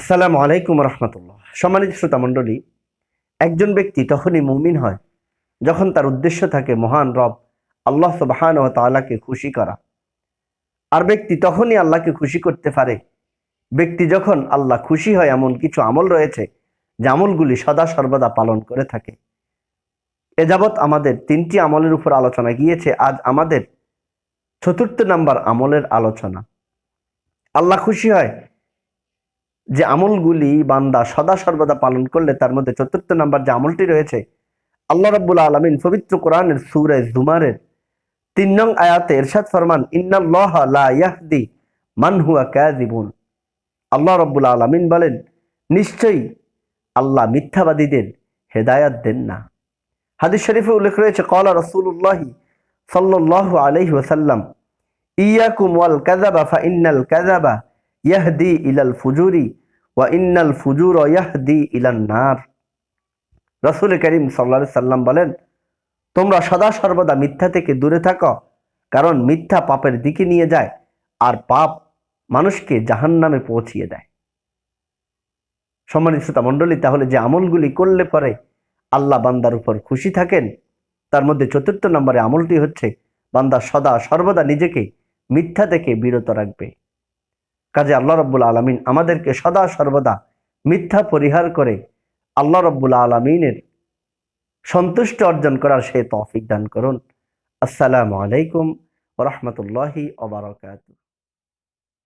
আসসালামু আলাইকুম রহমতুল্লাহ। সম্মানিত শ্রোতা মণ্ডলী, একজন ব্যক্তি তখনই মুমিন হয় যখন তার উদ্দেশ্য থাকে মহান রব আল্লাহ সুবহানাহু ওয়া তাআলাকে খুশি করা। আর ব্যক্তি তখনই আল্লাহকে খুশি করতে পারে ব্যক্তি যখন আল্লাহ খুশি হয় এমন কিছু আমল রয়েছে যে আমলগুলি সদা সর্বদা পালন করে থাকে। এ যাবৎ আমাদের 3টি আমলের উপর আলোচনা গিয়েছে। আজ আমাদের 4th নাম্বার আমলের আলোচনা। আল্লাহ খুশি হয় যে আমলগুলি বান্দা সদা সর্বদা পালন করলে তার মধ্যে 4th নাম্বার যে আমলটি রয়েছে, আল্লাহ রাব্বুল আলামিন পবিত্র কোরআনের সূরা জুমারের 3 নং আয়াতে ইরশাদ ফরমান, ইন্নাল্লাহা লা ইয়াহদি মান হুয়া কাযিবুন। আল্লাহ রাব্বুল আলামিন বলেন, নিশ্চয়ই আল্লাহ মিথ্যাবাদীদের হেদায়েত দেন না। হাদিস শরীফে উল্লেখ রয়েছে, ক্বালা রাসূলুল্লাহ সাল্লাল্লাহু আলাইহি ওয়াসাল্লাম, ইয়াকুম ওয়াল কাযাবা ফা ইন্নাল কাযাবা ইয়াহদি ইলাল ফুজুরি ওয়া ইন্নাল ফুজুরা ইয়াহদি ইলান নার। রাসূল করিম সাল্লাল্লাহু আলাইহি সাল্লাম বলেন, তোমরা সদা সর্বদা মিথ্যা থেকে দূরে থাকো, কারণ মিথ্যা পাপের দিকে নিয়ে যায় আর পাপ মানুষকে জাহান্নামে পৌঁছিয়ে দেয়। সম্মানিত শ্রোতা মণ্ডলী, তাহলে যে আমলগুলি করলে পরে আল্লাহ বান্দার উপর খুশি থাকেন, তার মধ্যে 4th নম্বরে আমলটি হচ্ছে বান্দা সদা সর্বদা নিজেকে মিথ্যা থেকে বিরত রাখবে। কাজে আল্লাহ রাব্বুল আলামিন আমাদেরকে সদা সর্বদা মিথ্যা পরিহার করে আল্লাহ রাব্বুল আলামিনের সন্তুষ্ট অর্জন করার সে তৌফিক দান করুন। আসসালামু আলাইকুম ওয়া রাহমাতুল্লাহি ওয়া বারাকাতুহু।